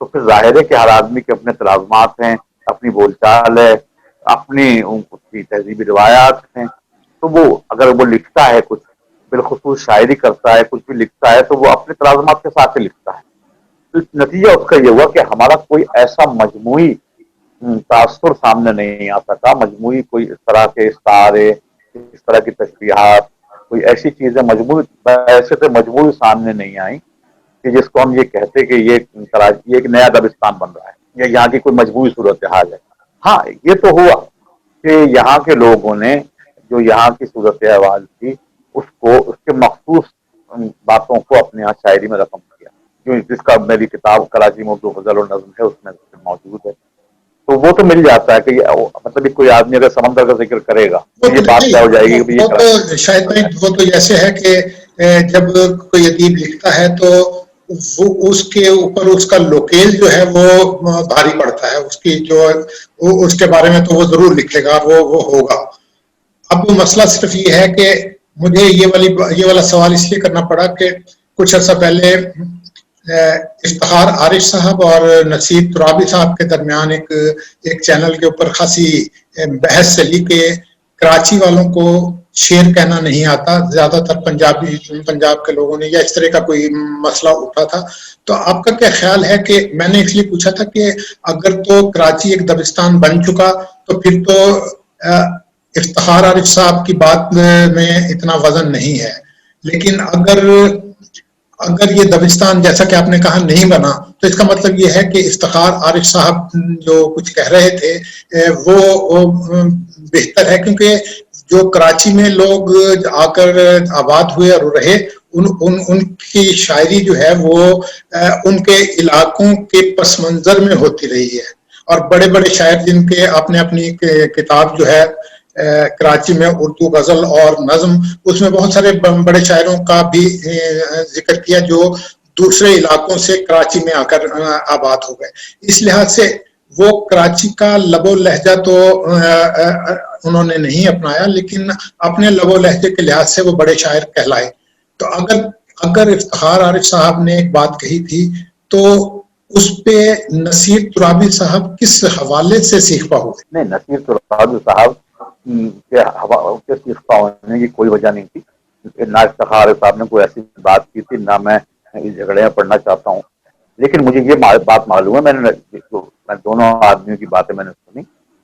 تو پھر ظاہر ہے کہ ہر آدمی کے اپنے تلازمات ہیں، اپنی بول چال ہے، اپنی ان کی تہذیبی روایات ہیں. تو وہ اگر وہ لکھتا ہے کچھ، بالخصوص شاعری کرتا ہے، کچھ بھی لکھتا ہے، تو وہ اپنے تلازمات کے ساتھ ہی لکھتا ہے. تو نتیجہ اس کا یہ ہوا کہ ہمارا کوئی ایسا مجموعی تاثر سامنے نہیں آ سکا، مجموعی کوئی اس طرح کے استعارے، اس طرح کی تشبیہات، کوئی ایسی چیزیں مجموعی سامنے نہیں آئیں کہ جس کو ہم یہ کہتے کہ یہ ایک نیا دبستان بن رہا ہے یا یہاں کی کوئی مجموعی صورتحال ہے. ہاں یہ تو ہوا کہ یہاں کے لوگوں نے جو یہاں کی صورتحال تھی اس کے مخصوص باتوں کو اپنے یہاں شاعری میں رقم کیا، جس کا میری کتاب کراچی میں اردو غزل اور نظم ہے اس میں موجود ہے. تو وہ تو مل جاتا ہے کہ مطلب کوئی آدمی اگر سمندر کا ذکر کرے گا وہ تو تو یہ بات طے ہو جائے گی کہ وہ تو شاید بھائی وہ تو ایسے ہے کہ جب کوئی ادیب لکھتا ہے تو وہ اس کے اوپر اس کا لوکیل جو ہے وہ بھاری پڑتا ہے، اس کی جو اس کے بارے میں تو وہ ضرور لکھے گا، وہ ہوگا. اب مسئلہ صرف یہ ہے کہ مجھے یہ والا سوال اس لیے کرنا پڑا کہ کچھ عرصہ پہلے افتخار عارف صاحب اور نصیر ترابی صاحب کے درمیان ایک چینل کے اوپر خاصی بحث چلی کہ کراچی والوں کو شعر کہنا نہیں آتا، زیادہ تر پنجاب کے لوگوں نے، یا اس طرح کا کوئی مسئلہ اٹھا تھا. تو آپ کا کیا خیال ہے کہ میں نے اس لیے پوچھا تھا کہ اگر تو کراچی ایک دبستان بن چکا تو پھر تو افتخار عارف صاحب کی بات میں اتنا وزن نہیں ہے، لیکن اگر یہ دبستان جیسا کہ آپ نے کہا نہیں بنا تو اس کا مطلب یہ ہے کہ افتخار عارف صاحب جو کچھ کہہ رہے تھے وہ بہتر ہے، کیونکہ جو کراچی میں لوگ آ کر آباد ہوئے اور رہے ان کی شاعری جو ہے وہ ان کے علاقوں کے پس منظر میں ہوتی رہی ہے. اور بڑے بڑے شاعر جن کے آپ نے اپنی کتاب جو ہے کراچی میں اردو غزل اور نظم، اس میں بہت سارے بڑے شاعروں کا بھی ذکر کیا جو دوسرے علاقوں سے کراچی میں آ کر آباد ہو گئے. اس لحاظ سے وہ کراچی کا لب و لہجہ تو انہوں نے نہیں اپنایا، لیکن اپنے لب و لہجے کے لحاظ سے وہ بڑے شاعر کہلائے. تو اگر افتخار عارف صاحب نے ایک بات کہی تھی تو اس پہ نصیر ترابی صاحب کس حوالے سے سیکھوا ہوئے؟ نہیں، نصیر ترابی صاحب کے سیکھوا ہونے کی کوئی وجہ نہیں تھی. نہ افتخار صاحب نے کوئی ایسی بات کی تھی، نہ میں اس جھگڑے میں پڑھنا چاہتا ہوں. لیکن مجھے یہ بات معلوم ہے، میں دونوں آدمیوں کی باتیں میں نے سنی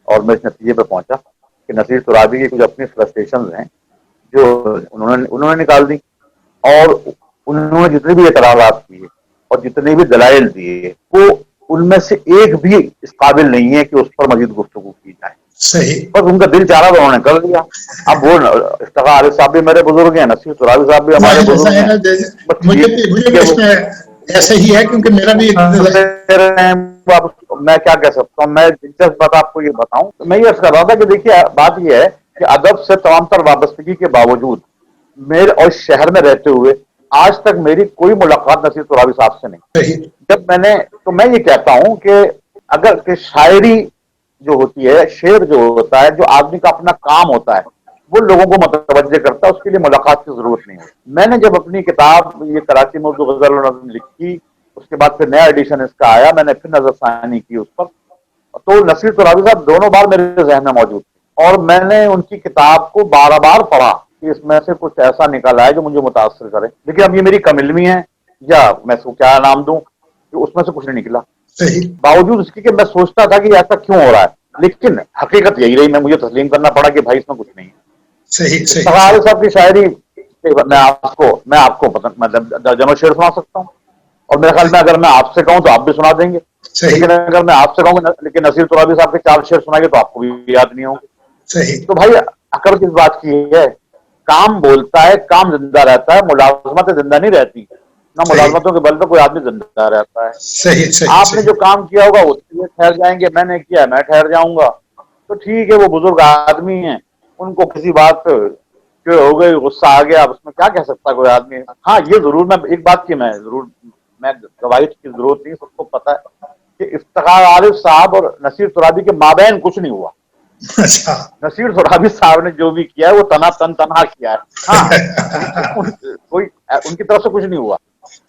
اور میں اس نتیجے پہ پہنچا کہ نصیر ترابی کی کچھ اپنی فرسٹریشنز ہیں جو انہوں نے نکال دی، اور انہوں نے جتنے بھی اعتراضات کیے اور جتنے بھی دلائل دیے وہ ان میں سے ایک بھی اس قابل نہیں ہے کہ اس پر مزید گفتگو کی جائے. صحیح، بس ان کا دل چاہ رہا تو انہوں نے کر دیا. اب وہ افتخار عارف صاحب بھی میرے بزرگ ہیں، نصیر ترابی صاحب بھی ہمارے بزرگ ہیں. مجھے بھی اس میں ایسے ہی ہے کیونکہ میرا بھی میں کیا کہہ سکتا ہوں. میں دلچسپ بات آپ کو یہ بتاؤں، میں یہ عرض کر رہا تھا کہ دیکھیے بات یہ ہے کہ ادب سے تمام تر وابستگی کے باوجود میرے اور شہر میں رہتے ہوئے آج تک میری کوئی ملاقات نصیر ترابی صاحب سے نہیں. جب میں یہ کہتا ہوں کہ اگر کہ شاعری جو ہوتی ہے، شعر جو ہوتا ہے، جو آدمی کا اپنا کام ہوتا ہے، وہ لوگوں کو متوجہ کرتا ہے، اس کے لیے ملاقات کی ضرورت نہیں ہوتی. میں نے جب اپنی کتاب یہ کراچی میں اردو غزل اور نظم لکھی، اس کے بعد پھر نیا ایڈیشن اس کا آیا، میں نے پھر نظر ثانی کی اس پر، تو نصیر ترابی صاحب دونوں بار میرے ذہن میں موجود تھے اور میں نے ان کی کتاب کو بار بار پڑھا کہ اس میں سے کچھ ایسا نکلا ہے جو مجھے متاثر کرے. لیکن اب یہ میری کم علمی ہے یا میں اس کو کیا نام دوں کہ اس میں سے کچھ نہیں نکلا، باوجود اس کی کہ میں سوچتا تھا کہ ایسا کیوں ہو رہا ہے. لیکن حقیقت یہی رہی، مجھے تسلیم کرنا پڑا کہ بھائی اس میں کچھ نہیں ہے. افتخار صاحب کی شاعری میں آپ کو درجنوں شعر سنا سکتا ہوں، اور میرے خیال میں اگر میں آپ سے کہوں تو آپ بھی سنا دیں گے. لیکن اگر میں آپ سے کہوں لیکن نصیر ترابی صاحب کے 4 شعر سنائیے تو آپ کو بھی یاد نہیں ہوں گے. تو بھائی عقل کس بات کی ہے؟ کام بولتا ہے، کام زندہ رہتا ہے، ملازمتیں زندہ نہیں رہتی، نہ ملازمتوں کے بل پہ کوئی آدمی زندہ رہتا ہے. آپ نے جو کام کیا ہوگا وہ ٹھہر جائیں گے، میں نے کیا میں ٹھہر جاؤں گا. تو ٹھیک ہے، وہ بزرگ آدمی ہیں، ان کو کسی بات پہ کہ ہو گئی، غصہ آ گیا، اس میں کیا کہہ سکتا کوئی آدمی. ہاں یہ ضرور میں ایک بات کی میں گواہی کی ضرورت نہیں، سب کو پتا ہے کہ افتخار عارف صاحب اور نصیر ترابی کے مابین کچھ نہیں ہوا. نصیر ترابی صاحب نے جو بھی کیا ہے وہ تنہا کیا ہے. ہاں ان کی طرف سے کچھ نہیں ہوا.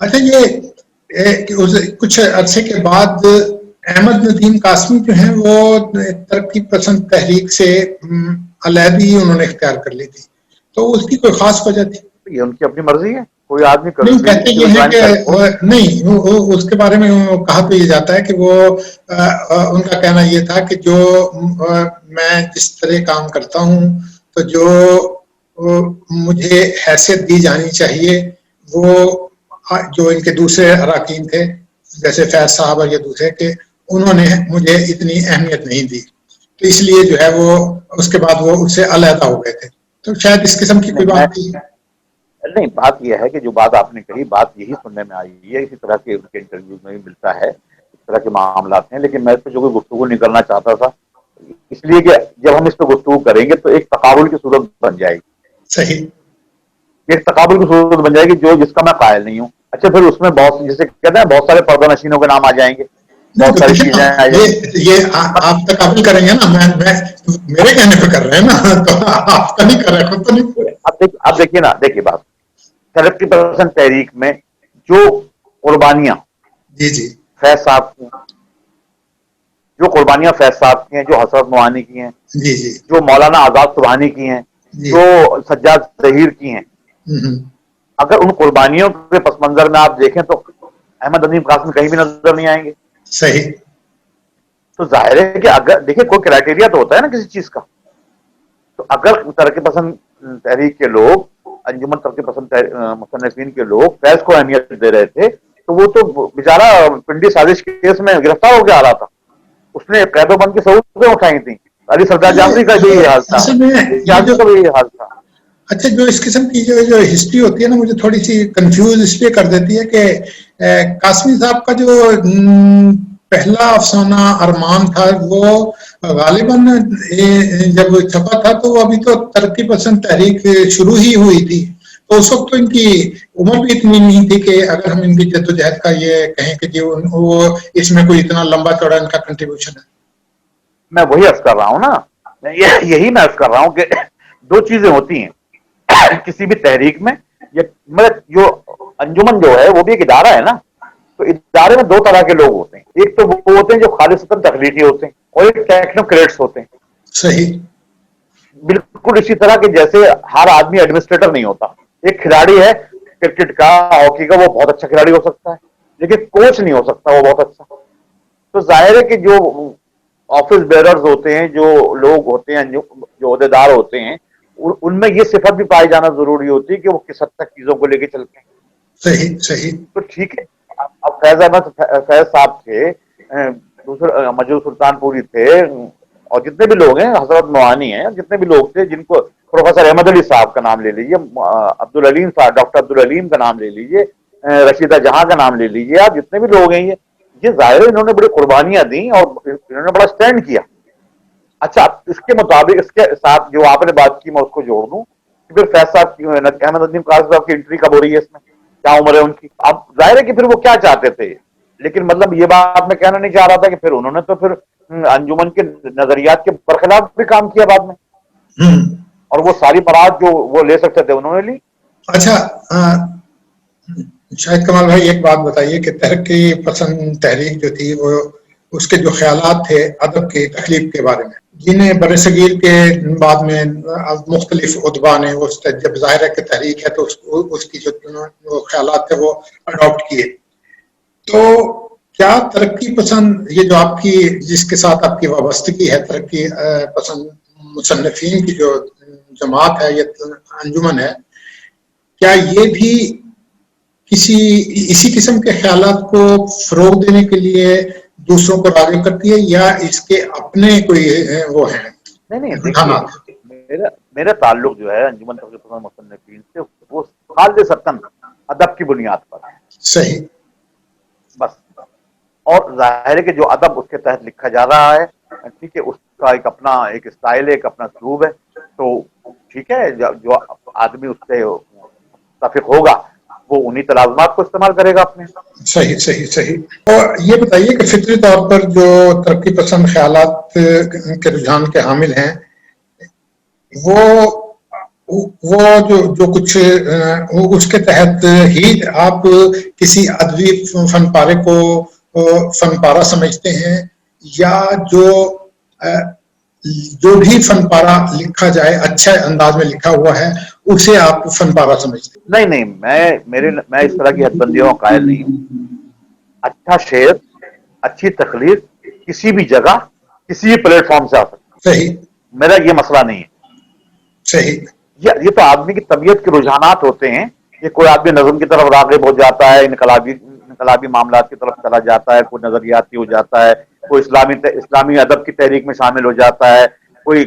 اچھا کچھ عرصے کے بعد احمد ندیم قاسمی جو ہیں وہ ترقی پسند تحریک سے علیحدگی انہوں نے اختیار کر لی تھی، تو اس کی کوئی خاص وجہ تھی؟ یہ ان کی اپنی مرضی ہے، کوئی آدمی نہیں، کبھی کہتے یہ ہیں کہ نہیں، اس کے بارے میں کہا تو یہ جاتا ہے کہ وہ ان کا کہنا یہ تھا کہ جو میں جس طرح کام کرتا ہوں تو جو مجھے حیثیت دی جانی چاہیے وہ جو ان کے دوسرے اراکین تھے جیسے فیض صاحب اور یہ دوسرے کہ انہوں نے مجھے اتنی اہمیت نہیں دی، تو اس لیے جو ہے وہ اس کے بعد وہ اس سے علیحدہ ہو گئے تھے، تو شاید اس قسم کی کوئی بات تھی۔ نہیں، بات یہ ہے کہ جو بات آپ نے کہی بات یہی سننے میں آئی ہے، اسی طرح کے ان کے انٹرویوز میں بھی ملتا ہے، اس طرح کے معاملات ہیں، لیکن میں اس پہ جو کوئی گفتگو نہیں کرنا چاہتا تھا اس لیے کہ جب ہم اس پہ گفتگو کریں گے تو ایک تقابل کی صورت بن جائے گی، صحیح، ایک تقابل کی صورت بن جائے گی جس کا میں قائل نہیں ہوں۔ اچھا، پھر اس میں بہت جیسے کہتے ہیں بہت سارے پردہ نشینوں کے نام آ جائیں گے، بہت ساری چیزیں آ جائیں گی۔ یہ آپ تقابل کریں گے نا، میں میرے کہنے پہ کر رہے ہیں نا، تو آپ کا نہیں کر رہے، خود تو نہیں۔ اب دیکھیے نا، دیکھیے بات ترقی پسند تحریک میں جو قربانیاں جی فیض صاحب کی، جو قربانیاں فیض صاحب کی ہیں، جو حسرت نوانی کی ہیں، جی جو مولانا آزاد سبحانی کی ہیں، جو سجاد ظہیر کی ہیں، اگر ان قربانیوں کے پس منظر میں آپ دیکھیں تو احمد ندیم قاسمی کہیں بھی نظر نہیں آئیں گے۔ صحیح، تو ظاہر ہے کہ اگر دیکھیں کوئی کرائٹیریا تو ہوتا ہے نا کسی چیز کا، تو اگر ترقی پسند تحریک کے لوگ، انجمن ترقی پسند مصنفین کے لوگ فیض کو اہمیت دے رہے تھے تو وہ تو بیچارہ پنڈی سازش کیس میں گرفتار ہو کے آ رہا تھا، اس نے قید و بند کی سہولتیں اٹھائی تھیں، علی سردار جعفری کا بھی یہی حال تھا، جعفری کا بھی یہی حال تھا۔ اچھا، جو اس قسم کی جو ہسٹری ہوتی ہے نا مجھے تھوڑی سی کنفیوز اس لیے کر دیتی ہے کہ قاسمی صاحب کا جو پہلا افسانہ ارمان تھا وہ غالباً جب چھپا تھا تو ابھی تو ترقی پسند تحریک شروع ہی ہوئی تھی، تو اس وقت تو ان کی عمر بھی اتنی نہیں تھی کہ اگر ہم ان کی جدوجہد کا یہ کہیں کہ وہ اس میں کوئی اتنا لمبا چوڑا ان کا کنٹریبیوشن ہے۔ میں وہی عرض کر رہا ہوں نا، یہی میں عرض کر رہا ہوں کہ دو چیزیں ہوتی ہیں کسی بھی تحریک میں، جو انجمن جو ہے وہ بھی ایک ادارہ ہے نا، تو ادارے میں دو طرح کے لوگ ہوتے ہیں، ایک تو وہ ہوتے ہیں جو خالصتاً تخلیقی ہوتے ہیں اور ایک ٹیکنوکریٹس ہوتے ہیں۔ صحیح، بالکل اسی طرح کہ جیسے ہر آدمی ایڈمنسٹریٹر نہیں ہوتا، ایک کھلاڑی ہے کرکٹ کا، ہاکی کا، وہ بہت اچھا کھلاڑی ہو سکتا ہے لیکن کوچ نہیں ہو سکتا وہ بہت اچھا۔ تو ظاہر ہے کہ جو آفس بیررز ہوتے ہیں، جو لوگ ہوتے ہیں، جو عہدیدار ہوتے ہیں، ان میں یہ صفت بھی پائی جانا ضروری ہوتی ہے کہ وہ کس حد تک چیزوں کو لے کے چلتے ہیں۔ صحیح، صحیح، تو ٹھیک ہے، اب فیض صاحب تھے، دوسرے مجروح سلطان پوری تھے، اور جتنے بھی لوگ ہیں، حضرت نوانی ہیں، جتنے بھی لوگ تھے، جن کو پروفیسر احمد علی صاحب کا نام لے لیجیے، عبدالعلیم صاحب، ڈاکٹر عبدالعلیم کا نام لے لیجیے، رشیدہ جہاں کا نام لے لیجیے، آپ جتنے بھی لوگ ہیں یہ ظاہر ہے انہوں نے بڑی قربانیاں دیں اور انہوں نے بڑا سٹینڈ کیا۔ اچھا، اس کے مطابق اس کے ساتھ جو آپ نے بات کی میں اس کو جوڑ دوں کہ پھر فیض صاحب کی، احمد ندیم قاسمی صاحب کی انٹری کب ہو رہی ہے اس میں، کیا عمر ہے ان کی؟ اب ظاہر ہے کہ پھر وہ کیا چاہتے تھے، لیکن مطلب یہ بات میں کہنا نہیں چاہ رہا تھا کہ پھر انہوں نے تو پھر انجمن کے نظریات کے برخلاف بھی کام کیا بعد میں، اور وہ ساری برات جو وہ لے سکتے تھے انہوں نے لی۔ اچھا، شاہد کمال بھائی ایک بات بتائیے کہ ترقی پسند تحریک جو تھی وہ اس کے جو خیالات تھے ادب کی تخلیق کے بارے میں، جنہیں برصغیر کے بعد میں مختلف ادبا نے جب ظاہر ہے کہ تحریک ہے تو اس کی جو خیالات تھے وہ اڈاپٹ کیے، تو کیا ترقی پسند یہ جو آپ کی جس کے ساتھ آپ کی وابستگی ہے، ترقی پسند مصنفین کی جو جماعت ہے، یہ انجمن ہے، کیا یہ بھی اسی قسم کے خیالات کو فروغ دینے کے لیے دوسروں کو راغب کرتی ہے یا اس کے اپنے کوئی وہ ہیں نہیں، رجحانات؟ میرا تعلق جو ہے انجمن ترقی پسند مصنفین سے وہ خالصتاً ادب کی بنیاد پر ہے۔ صحیح، بس، اور ظاہر ہے کہ جو ادب اس کے تحت لکھا جا رہا ہے، ٹھیک ہے، اس کا ایک اپنا ایک اسٹائل ہے، ایک اپنا اسلوب ہے، تو ٹھیک ہے، جو آدمی اس سے متفق ہوگا وہ انہی تلازمات کو استعمال کرے گا اپنے۔ صحیح، صحیح، صحیح۔ اور یہ بتائیے کہ فطری طور پر جو ترقی پسند خیالات کے رجحان کے حامل ہیں وہ وہ جو کچھ اس کے تحت ہی آپ کسی ادبی فن پارے کو فن پارا سمجھتے ہیں، یا جو بھی فن پارا لکھا جائے اچھے انداز میں لکھا ہوا ہے اسے آپ فن پارا سمجھتے ہیں؟ نہیں نہیں، میں اس طرح کی حد بندیوں کا قائل نہیں ہوں. اچھا شعر، اچھی تخلیق کسی بھی جگہ کسی بھی پلیٹ فارم سے آ سکتا صحیح، ہے، میرا یہ مسئلہ نہیں ہے. صحیح. یہ تو آدمی کی طبیعت کے رجحانات ہوتے ہیں کہ کوئی آدمی نظم کی طرف راغب ہو جاتا ہے، انقلابی معاملات کی طرف چلا جاتا ہے، کوئی نظریاتی ہو جاتا ہے، کوئی اسلامی ادب کی تحریک میں شامل ہو جاتا ہے، کوئی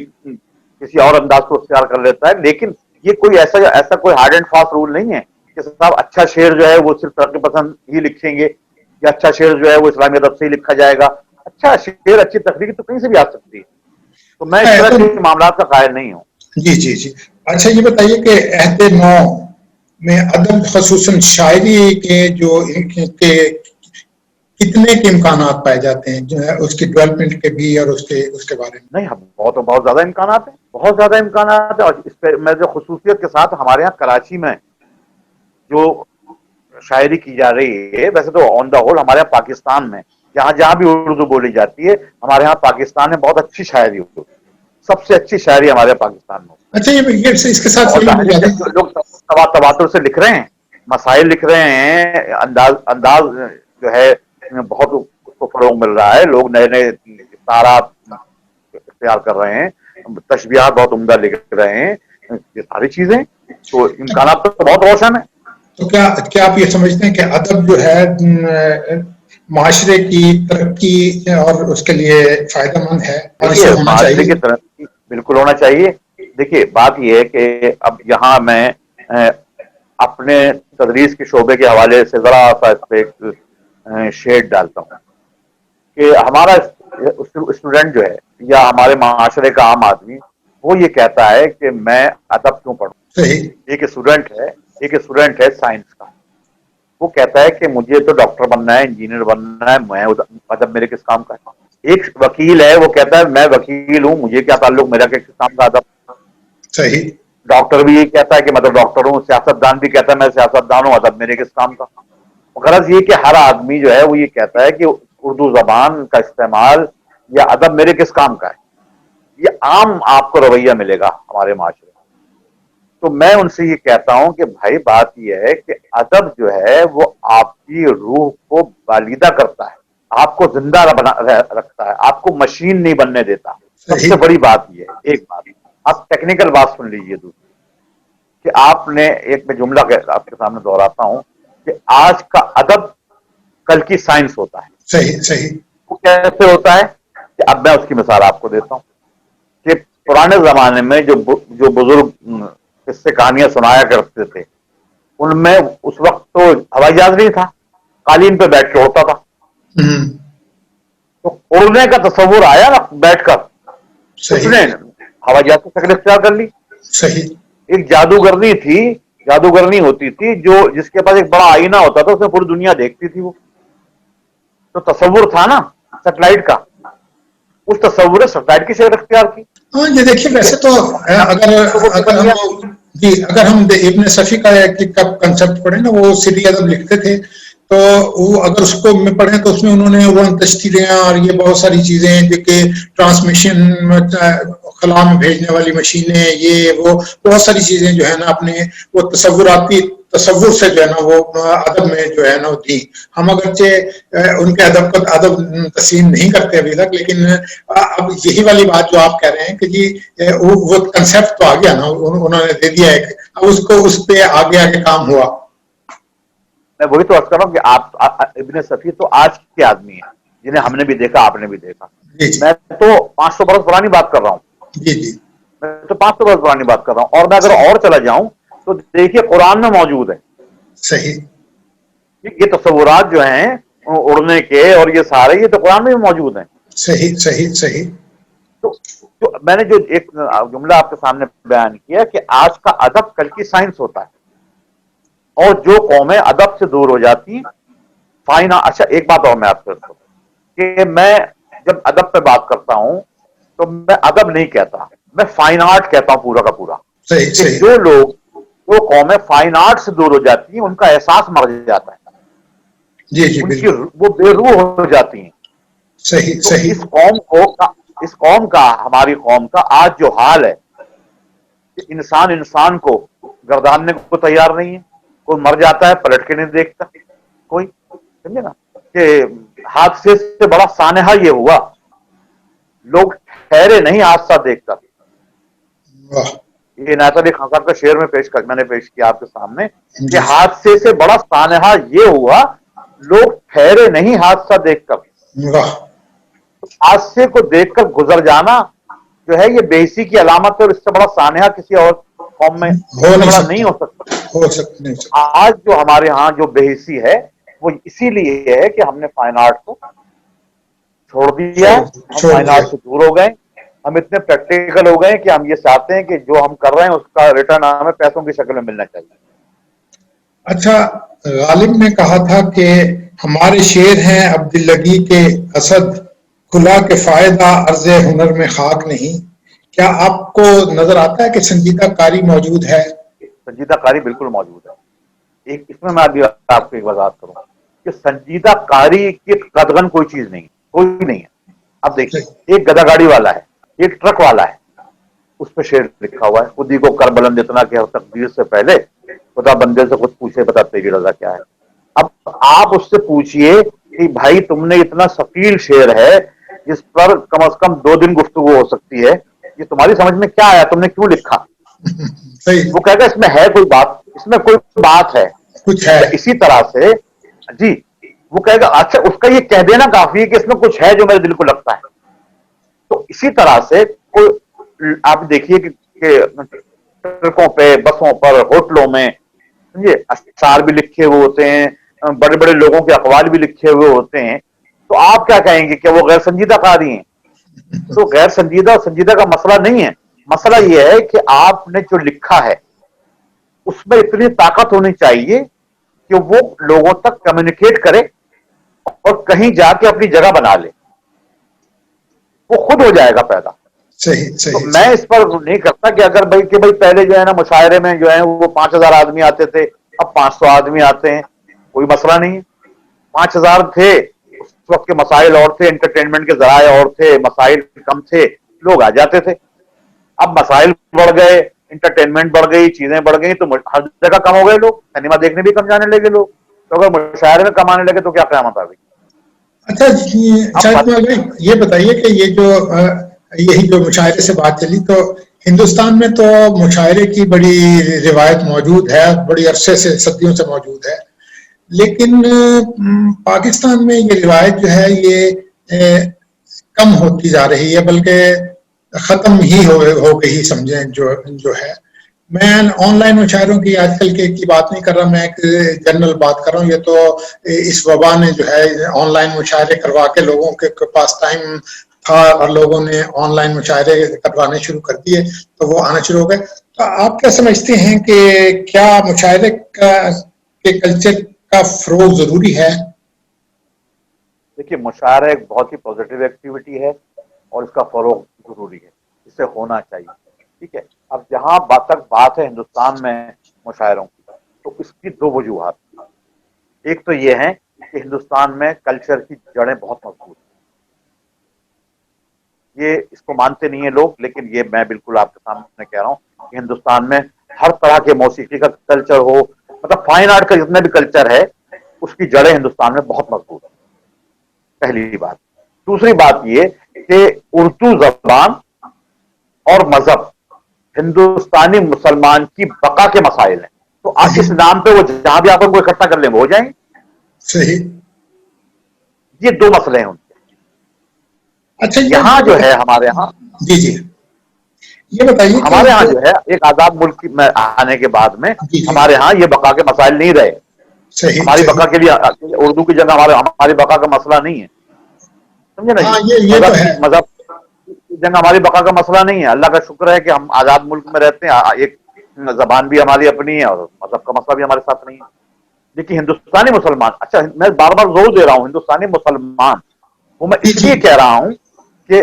کسی اور انداز کو اختیار کر لیتا ہے. لیکن یہ کوئی ایسا کوئی ہارڈ اینڈ فاسٹ رول نہیں ہے کہ صاحب اچھا شعر جو ہے وہ صرف ترقی پسند ہی لکھیں گے، یا اچھا شعر جو ہے وہ اسلامی ادب سے ہی لکھا جائے گا. اچھا شعر، اچھی تخلیق تو کہیں سے بھی آ سکتی ہے. تو میں اس طرح کے معاملات کا قائل نہیں ہوں. جی جی جی. اچھا یہ بتائیے کہ عہد نو میں ادب خصوصاً شاعری کے کتنے کے امکانات پائے جاتے ہیں، جو ہے اس کی ڈیولپمنٹ کے بھی اور اس کے بارے میں؟ نہیں، بہت زیادہ امکانات ہیں، بہت زیادہ امکانات ہیں. اور اس پہ میں جو خصوصیت کے ساتھ ہمارے یہاں کراچی میں جو شاعری کی جا رہی ہے، ویسے تو آن دا ہول ہمارے یہاں پاکستان میں جہاں جہاں بھی اردو بولی جاتی ہے، ہمارے یہاں پاکستان میں بہت اچھی شاعری ہوتی ہے. سب سے اچھی شاعری ہمارے پاکستان میں. اچھا یہ اس کے ساتھ اور صحیح ظاہر ہے زیادہ. جو لوگ تواتر سے لکھ رہے ہیں، مسائل لکھ رہے ہیں، انداز جو ہے بہت اس کو فروغ مل رہا ہے. لوگ نئے نئے تارات اختیار کر رہے ہیں، تشبیہات بہت عمدہ لکھ رہے ہیں. یہ ساری چیزیں تو امکانات تو بہت روشن ہیں. تو کیا آپ یہ سمجھتے ہیں کہ ادب جو ہے معاشرے کی ترقی اور اس کے لیے فائدہ مند ہے اور اسے دیکھیے، ہونا معاشرے چاہیے؟ کی ترقی بالکل ہونا چاہیے. دیکھیے بات یہ ہے کہ اب یہاں میں اپنے تدریس کے شعبے کے حوالے سے ذرا سا اس پہ ایک شیڈ ڈالتا ہوں کہ ہمارا اسٹوڈنٹ جو ہے یا ہمارے معاشرے کا عام آدمی وہ یہ کہتا ہے کہ میں ادب کیوں پڑھوں. صحیح. ایک اسٹوڈنٹ ہے سائنس کا، وہ کہتا ہے کہ مجھے تو ڈاکٹر بننا ہے، انجینئر بننا ہے، میں ادب میرے کس کام کا ہے. ایک وکیل ہے، وہ کہتا ہے میں وکیل ہوں، مجھے کیا تعلق، میرا کس کام کا ادب. صحیح. ڈاکٹر بھی یہ کہتا ہے کہ میں تو ڈاکٹر ہوں، سیاست دان بھی کہتا ہے میں سیاست دان ہوں، ادب میرے کس کام کا. غرض یہ کہ ہر آدمی جو ہے وہ یہ کہتا ہے کہ اردو زبان کا استعمال یا ادب میرے کس کام کا ہے. یہ عام آپ کو رویہ ملے گا ہمارے معاشرے میں. تو میں ان سے یہ کہتا ہوں کہ بھائی بات یہ ہے کہ ادب جو ہے وہ آپ کی روح کو بالیدہ کرتا ہے، آپ کو زندہ رکھتا ہے، آپ کو مشین نہیں بننے دیتا. سب سے صحیح. بڑی بات یہ ہے. ایک بات آپ ٹیکنیکل بات سن لیجئے دوسری کہ آپ نے ایک میں جملہ آپ کے سامنے دہراتا ہوں کہ آج کا ادب کل کی سائنس ہوتا ہے. صحیح. صحیح. وہ کیسے ہوتا ہے کہ اب میں اس کی مثال آپ کو دیتا ہوں کہ پرانے زمانے میں جو بزرگ اس سے کہانیاں سنایا کرتے تھے، ان میں اس وقت تو ہوائی جہاز نہیں تھا، قالین پہ بیٹھ کے ہوتا تھا. تو اڑنے کا تصور آیا نا بیٹھ کر، اس صحیح. نے ہوائی جہاز کی شکل اختیار کر لی. صحیح. ایک جادوگرنی تھی، جادوگرنی ہوتی تھی جس کے پاس ایک بڑا آئینہ ہوتا تھا، اس میں پوری دنیا دیکھتی تھی. وہ تو تصور تھا نا سیٹلائٹ کا، اس تصور نے سیٹلائٹ کی شکل اختیار کی. ہاں یہ دیکھیے، ٹھیک ہے، ویسے تو تصور اگر بن ہم گیا. اگر ہم ابن صفی کا کنسپٹ پڑھیں نا، وہ سری ادب لکھتے تھے، تو وہ اگر اس کو پڑھیں تو اس میں انہوں نے وہ تشتیریاں اور یہ بہت ساری چیزیں جو کہ ٹرانسمیشن خلا میں بھیجنے والی مشینیں، یہ وہ بہت ساری چیزیں جو ہے نا اپنے وہ تصور سے جو ہے نا وہ ادب میں جو ہے نا دی. ہم اگرچہ ان کے ادب کو ادب تسلیم نہیں کرتے ابھی تک، لیکن اب یہی والی بات جو آپ کہہ رہے ہیں کہ جی وہ کنسپٹ تو آ گیا نا، انہوں نے دے دیا ہے، اب اس پہ آگے آگے کام ہوا. میں وہی تو عرض کر رہا ہوں کہ آپ ابن صفی تو آج کے آدمی ہیں جنہیں ہم نے بھی دیکھا، آپ نے بھی دیکھا. جی جی میں تو 500 برس پرانی بات کر رہا ہوں. جی جی. میں تو 500 برس پرانی بات کر رہا ہوں. اور میں اگر اور چلا جاؤں تو دیکھیے قرآن میں موجود ہے. صحیح. یہ تصورات جو ہیں اڑنے کے اور یہ سارے، یہ تو قرآن میں بھی موجود ہیں. صحیح. صحیح. صحیح. تو میں نے جو ایک جملہ آپ کے سامنے بیان کیا کہ آج کا ادب کل کی سائنس ہوتا ہے، اور جو قومیں ادب سے دور ہو جاتی ہیں اچھا ایک بات اور میں آپ سے کہ میں جب ادب پہ بات کرتا ہوں تو میں ادب نہیں کہتا، میں فائن آرٹ کہتا ہوں پورا کا پورا. صحیح کہ صحیح. جو قومیں فائن آرٹ سے دور ہو جاتی ہیں ان کا احساس مر جاتا ہے, جی جی ان کی بالکل. وہ بے روح ہو جاتی ہیں. صحیح تو صحیح. اس قوم کا ہماری قوم کا آج جو حال ہے کہ انسان کو گرداننے کو تیار نہیں ہے. کوئی مر جاتا ہے پلٹ کے نہیں دیکھتا کوئی, سمجھے نا, کہ حادثے سے بڑا سانحہ یہ ہوا, لوگ ٹھہرے نہیں حادثہ دیکھ کر. واہ. یہ عنایت علی خان صاحب کا شعر میں نے پیش کیا آپ کے سامنے کہ جی حادثے سے بڑا سانحہ یہ ہوا, لوگ ٹھہرے نہیں حادثہ دیکھ کر. واہ. حادثے کو دیکھ کر گزر جانا جو ہے یہ بے حسی کی علامت ہے, اور اس سے بڑا سانحہ کسی اور قوم میں ہو اس سے نہیں بڑا نہیں سکتا. ہو سکتا. ہو سکتا نہیں سکتا. آج جو ہمارے ہاں جو بے حسی ہے وہ اسی لیے ہے کہ ہم نے فائن آرٹ کو چھوڑ دیا ہے, ہم چھوڑ فائن دیا. آرٹ سے دور ہو گئے, ہم اتنے پریکٹیکل ہو گئے کہ ہم یہ چاہتے ہیں کہ جو ہم کر رہے ہیں اس کا ریٹرن ہمیں پیسوں کی شکل میں ملنا چاہیے. اچھا, غالب نے کہا تھا کہ ہمارے شعر ہیں عبداللگی کے اسد, کھلا کے فائدہ عرض ہنر میں خاک نہیں. کیا آپ کو نظر آتا ہے کہ سنجیدہ کاری موجود ہے؟ سنجیدہ کاری بالکل موجود ہے. اس میں ابھی آپ کو ایک وضاحت کروں کہ سنجیدہ کاری کی قدغن کوئی چیز نہیں, کوئی نہیں ہے. اب دیکھیے, ایک گدا گاڑی والا ہے, ایک ٹرک والا ہے, اس پہ شعر لکھا ہوا ہے خودی کو کر بلند اتنا کہ تقدیر سے پہلے خدا بندے سے خود پوچھے بتا تیری رضا کیا ہے. اب آپ اس سے پوچھئے کہ بھائی تم نے اتنا ثقیل شعر ہے جس پر کم از کم 2 دن گفتگو ہو سکتی ہے, یہ تمہاری سمجھ میں کیا آیا, تم نے کیوں لکھا؟ صحیح. وہ کہے گا اس میں ہے کوئی بات, اس میں کوئی بات ہے. کچھ ہے. اچھا اسی طرح سے جی وہ کہے گا اچھا اس کا یہ کہہ دینا کافی ہے کہ اس میں کچھ ہے جو میرے دل کو لگتا ہے. تو اسی طرح سے کوئی آپ دیکھیے کہ ٹرکوں پہ, بسوں پر, ہوٹلوں میں سمجھے اشعار بھی لکھے ہوئے ہوتے ہیں, بڑے بڑے لوگوں کے اقوال بھی لکھے ہوئے ہوتے ہیں. تو آپ کیا کہیں گے کہ وہ غیر سنجیدہ کاری ہیں؟ تو غیر سنجیدہ اور سنجیدہ کا مسئلہ نہیں ہے, مسئلہ یہ ہے کہ آپ نے جو لکھا ہے اس میں اتنی طاقت ہونی چاہیے کہ وہ لوگوں تک کمیونیکیٹ کرے اور کہیں جا کے اپنی جگہ بنا لے, وہ خود ہو جائے گا پیدا. صحیح تو صحیح میں صحیح. اس پر نہیں کرتا کہ اگر بھائی پہلے جو ہے نا مشاعرے میں جو ہے وہ 5,000 آدمی آتے تھے, اب 500 آدمی آتے ہیں, کوئی مسئلہ نہیں ہے. 5,000 تھے اس وقت کے مسائل اور تھے, انٹرٹینمنٹ کے ذرائع اور تھے, مسائل کم تھے, لوگ آ جاتے تھے. اب مسائل بڑھ گئے, انٹرٹینمنٹ بڑھ گئی, چیزیں بڑھ گئی, تو ہر جگہ کم ہو گئے لوگ, سنیما دیکھنے بھی کم جانے لگے لوگ. تو اگر مشاعرے میں کم آنے لگے تو کیا قیامت آ گئی؟ اچھا شاہد کمال بھائی, یہ بتائیے کہ یہ جو یہی جو مشاعرے سے بات چلی, تو ہندوستان میں تو مشاعرے کی بڑی روایت موجود ہے, بڑی عرصے سے, صدیوں سے موجود ہے. لیکن پاکستان میں یہ روایت جو ہے یہ کم ہوتی جا رہی ہے, بلکہ ختم ہی ہو گئی سمجھیں جو ہے. میں آن لائن مشاعروں کی آج کل کی بات نہیں کر رہا, میں ایک جنرل بات کر رہا ہوں. یہ تو اس وبا نے جو ہے آن لائن مشاعرے کروا کے لوگوں کے پاس ٹائم تھا اور لوگوں نے آن لائن مشاعرے کروانے شروع کر دیے تو وہ آنا شروع ہو گئے. تو آپ کیا سمجھتے ہیں کہ کیا مشاعرے کے کلچر کا فروغ ضروری ہے؟ دیکھیے مشاعرہ ایک بہت ہی پازیٹیو ایکٹیویٹی ہے اور اس کا فروغ ضروری ہے, اسے ہونا چاہیے. ٹھیک ہے, اب جہاں تک بات ہے ہندوستان میں مشاعروں کی, تو اس کی 2 وجوہات. ایک تو یہ ہے کہ ہندوستان میں کلچر کی جڑیں بہت مضبوط ہیں. یہ اس کو مانتے نہیں ہیں لوگ, لیکن یہ میں بالکل آپ کے سامنے کہہ رہا ہوں کہ ہندوستان میں ہر طرح کے موسیقی کا کلچر ہو, مطلب فائن آرٹ کا جتنا بھی کلچر ہے اس کی جڑیں ہندوستان میں بہت مضبوط ہیں. پہلی بات. دوسری بات یہ کہ اردو زبان اور مذہب ہندوستانی مسلمان کی بقا کے مسائل ہیں. تو آپ اس نام پہ وہ جہاں بھی آپ ان کو اکٹھا کر لیں وہ ہو جائیں گے. صحیح. یہ 2 مسئلے ہیں ان کے. اچھا یہاں جو ہے ہمارے یہاں, جی جی یہ بتائیے کہ ہمارے ہاں جو ہے ایک آزاد ملک میں آنے کے بعد میں جی جی ہمارے ہاں یہ بقا کے مسائل نہیں رہے. صحیح ہماری صحیح. بقا کے لیے اردو کی جگہ ہماری بقا کا مسئلہ نہیں ہے, سمجھے نا جی. ہاں یہ تو ہے. مذہب کی جگہ ہماری بقا کا مسئلہ نہیں ہے. اللہ کا شکر ہے کہ ہم آزاد ملک میں رہتے ہیں, ایک زبان بھی ہماری اپنی ہے اور مذہب کا مسئلہ بھی ہمارے ساتھ نہیں ہے. لیکن ہندوستانی مسلمان, اچھا میں بار بار زور دے رہا ہوں ہندوستانی مسلمان, وہ میں جی اس جی لیے کہہ رہا ہوں کہ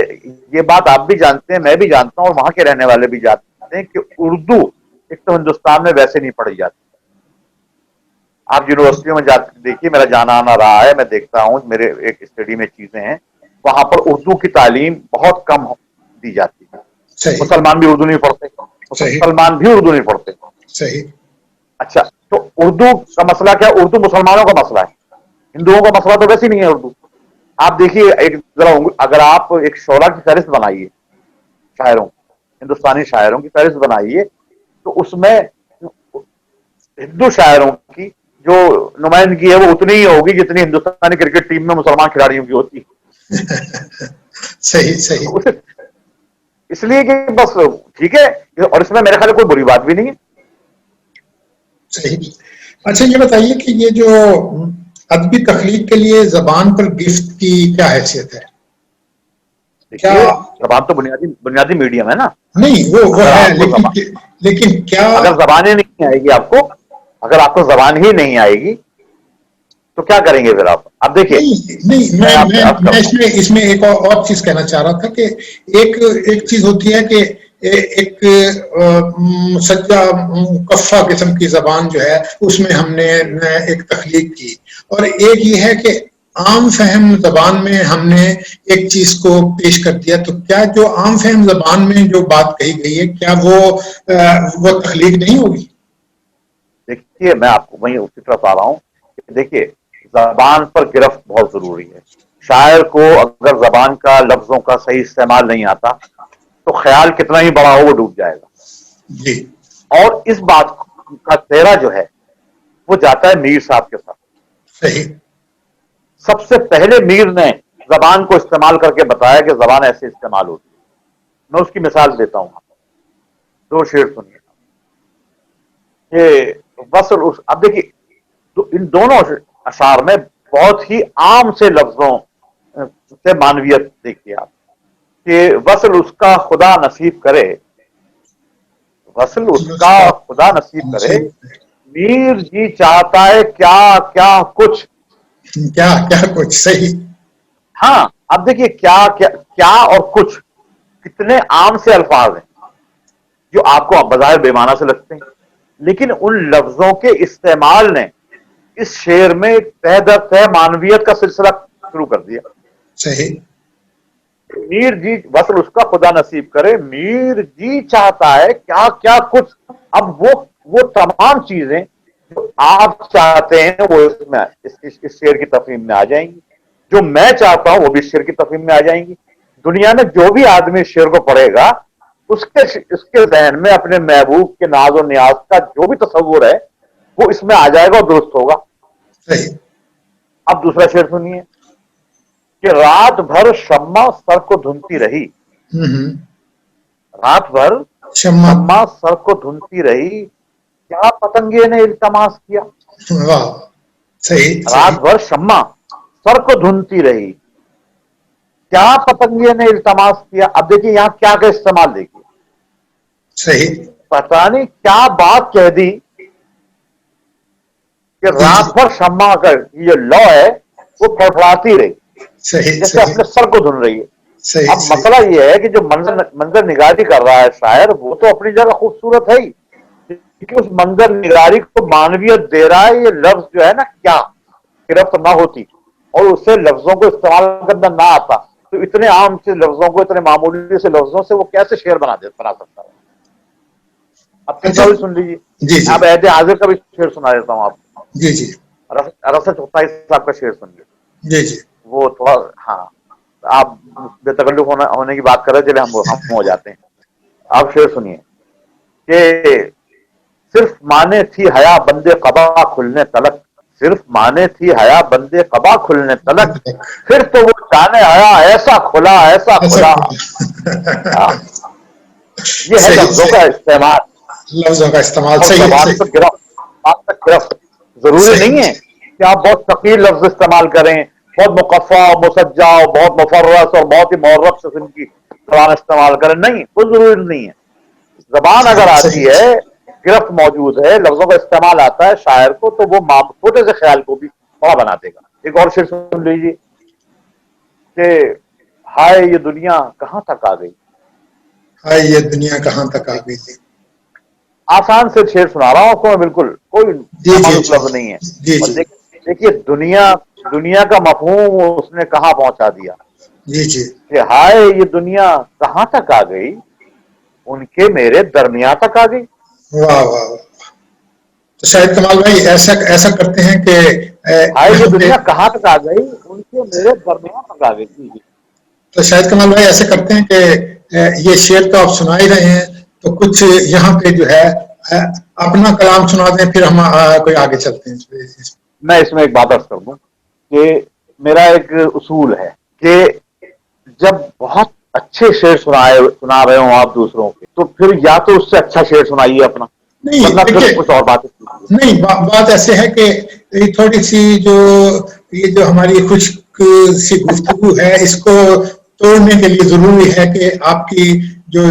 یہ بات آپ بھی جانتے ہیں, میں بھی جانتا ہوں, اور وہاں کے رہنے والے بھی جانتے بتاتے ہیں کہ اردو ایک تو ہندوستان میں ویسے نہیں پڑھی جاتی. آپ یونیورسٹیوں میں جا کے دیکھیے, میرا جانا آنا رہا ہے, میں دیکھتا ہوں, میرے ایک اسٹڈی میں چیزیں ہیں, وہاں پر اردو کی تعلیم بہت کم دی جاتی ہے. صحیح مسلمان بھی اردو نہیں پڑھتے, صحیح مسلمان بھی اردو نہیں پڑھتے. صحیح. اچھا, تو اردو کا مسئلہ کیا؟ اردو مسلمانوں کا مسئلہ ہے, ہندوؤں کا مسئلہ تو ویسے ہی نہیں ہے اردو. آپ دیکھیے ایک ذرا, اگر آپ ایک شعرا کی فہرست بنائیے, شاعروں, ہندوستانی شاعروں کی فہرست بنائیے, تو اس میں ہندو شاعروں کی جو نمائندگی ہے وہ اتنی ہی ہوگی جتنی ہندوستانی کرکٹ ٹیم میں مسلمان کھلاڑیوں کی ہوتی ہے. صحیح صحیح. اس لیے کہ بس ٹھیک ہے, اور اس میں میرے خیال کوئی بری بات بھی نہیں ہے. صحیح. اچھا یہ بتائیے کہ یہ جو ادبی تخلیق کے لیے زبان پر گفٹ کی کیا حیثیت ہے؟ کیا دیکھیے, زبان تو بنیادی میڈیم ہے نا. نہیں, وہ اگر ہے, آپ کو زبان, لیکن کیا اگر زبانیں نہیں آئے گی آپ کو, اگر آپ کو زبان ہی نہیں آئے گی تو کیا کریں گے پھر آپ؟ اب دیکھیے, نہیں, میں آپ سے عرض کرتا ہوں. اس میں ایک اور چیز کہنا چاہ رہا تھا کہ ایک چیز ہوتی ہے کہ ایک سجا مکفہ قسم کی زبان جو ہے اس میں ہم نے ایک تخلیق کی, اور ایک یہ ہے کہ عام فہم زبان میں ہم نے ایک چیز کو پیش کر دیا. تو کیا جو عام فہم زبان میں جو بات کہی گئی ہے کیا وہ تخلیق نہیں ہوگی؟ دیکھیے, میں آپ کو وہیں اسی طرف آ رہا ہوں کہ دیکھیے, زبان پر گرفت بہت ضروری ہے. شاعر کو اگر زبان کا, لفظوں کا صحیح استعمال نہیں آتا تو خیال کتنا ہی بڑا ہو وہ ڈوب جائے گا. جی. اور اس بات کا تیرا جو ہے وہ جاتا ہے میر صاحب کے ساتھ. صحیح. سب سے پہلے میر نے زبان کو استعمال کر کے بتایا کہ زبان ایسے استعمال ہوتی ہے. میں اس کی مثال دیتا ہوں, دو شعر سنیے کہ وصل اس, اب دیکھیے ان دونوں اشعار میں بہت ہی عام سے لفظوں سے معنویت دیکھیے آپ, کہ وصل اس کا خدا نصیب کرے, وصل اس کا خدا نصیب کرے, میر جی چاہتا ہے کیا کیا کچھ, کیا کیا کچھ. صحیح. ہاں, اب دیکھیے کیا کیا کیا اور کچھ کتنے عام سے الفاظ ہیں جو آپ کو بظاہر بے معنی سے لگتے ہیں, لیکن ان لفظوں کے استعمال نے اس شعر میں تہ در تہ معنویت کا سلسلہ شروع کر دیا. صحیح. میر جی, وصل اس کا خدا نصیب کرے, میر جی چاہتا ہے کیا کیا کچھ. اب وہ تمام چیزیں جو آپ چاہتے ہیں وہ اس شعر کی تفہیم میں آ جائیں گی, جو میں چاہتا ہوں وہ بھی اس شعر کی تفہیم میں آ جائیں گی. دنیا میں جو بھی آدمی اس شعر کو پڑھے گا اس کے ذہن میں اپنے محبوب کے ناز و نیاز کا جو بھی تصور ہے وہ اس میں آ جائے گا اور درست ہوگا. صحیح. اب دوسرا شعر سنیے کہ رات بھر شمع سر کو دھنتی رہی, رات بھر شمع سر کو دھنتی رہی, کیا پتنگے نے التماس کیا. واہ. صحیح. رات بھر شمع سر کو دھنتی رہی, کیا پتنگے نے التماس کیا. اب دیکھیے یہاں کیا کا استعمال دیکھیے, صحیح. پتہ نہیں کیا بات کہہ دی کہ رات بھر شمع کا یہ لو ہے وہ فڑفڑاتی رہی صحیح. جیسے اپنے سر کو دھن رہی ہے. صحیح. اب مسئلہ یہ ہے کہ جو منظر نگاری کر رہا ہے شاعر وہ تو اپنی جگہ خوبصورت ہے ہی, کیونکہ اس منظر نگاری کو معنویت دے رہا ہے. یہ لفظ جو ہے نا کیا گرفت نہ ہوتی اور اس سے لفظوں کو استعمال کرنا نہ آتا تو اتنے عام سے لفظوں کو, اتنے معمولی سے لفظوں سے وہ کیسے شعر بنا سکتا ہے. اب تیسرا بھی سن لیجیے, جی جی اب عہد حاضر کا بھی شعر سنا دیتا ہوں آپ کو. جی جی رسد چوتھائی صاحب کا شعر سنیے, جی جی وہ تھوڑا, ہاں آپ بے تکلف ہونے کی بات کر رہے چلے ہم ہو جاتے ہیں. آپ شعر سنیے کہ صرف مانے تھی حیا بندے قبا کھلنے تلک, صرف مانے تھی حیا بندے قبا کھلنے تلک, پھر تو وہ جانے آیا ایسا کھلا ایسا کھلا. یہ ہے لفظوں کا استعمال, لفظوں کا استعمال. اور صحیح زبان پر صحیح گرفت ضروری نہیں ہے کہ آپ بہت ثقیل لفظ استعمال کریں, بہت مقفع مسجع بہت مفرس اور بہت ہی معرب قسم کی زبان استعمال کریں, نہیں, کوئی ضروری نہیں ہے. زبان اگر آتی ہے, گرفت موجود ہے, لفظوں کا استعمال آتا ہے شاعر کو, تو وہ چھوٹے سے خیال کو بھی بڑا بنا دے گا. ایک اور شعر سن لیجیے کہ ہائے یہ دنیا کہاں تک آ گئی, ہائے یہ دنیا کہاں تک آ گئی. آسان سے شعر سنا رہا ہوں آپ کو میں، بالکل کوئی جی نامعلوم جی لفظ نہیں ہے. جی اور جی دیکھیے دنیا کا مفہوم اس نے کہاں پہنچا دیا جی جی. کہ ہائے یہ دنیا کہاں تک آ گئی، ان کے میرے درمیان تک آ گئی. واہ واہ واہ. تو شاہد کمال بھائی ایسا کرتے ہیں کہ ہائے یہ یہاں پہ، دنیا کہاں تک آ گئی، ان کے میرے درمیان تک آ گئی. جی جی. تو شاہد کمال بھائی ایسے کرتے ہیں کہ یہ شعر تو آپ سنا ہی رہے ہیں، تو کچھ یہاں پہ جو ہے اپنا کلام سنا دیں، پھر ہم کوئی آگے چلتے ہیں. میں اس میں ایک بات عرض کر دوں کہ میرا ایک اصول ہے کہ جب بہت اچھے شعر سنا رہے ہوں آپ دوسروں کے، تو پھر یا تو اس سے اچھا شعر سنائیے اپنا، نہیں ورنہ پھر دیکھیے، کچھ اور باتیں کیجیے. نہیں بات ایسے ہے کہ یہ تھوڑی سی یہ جو ہماری خشک سی گفتگو ہے، اس کو توڑنے کے لیے ضروری ہے کہ آپ کی جو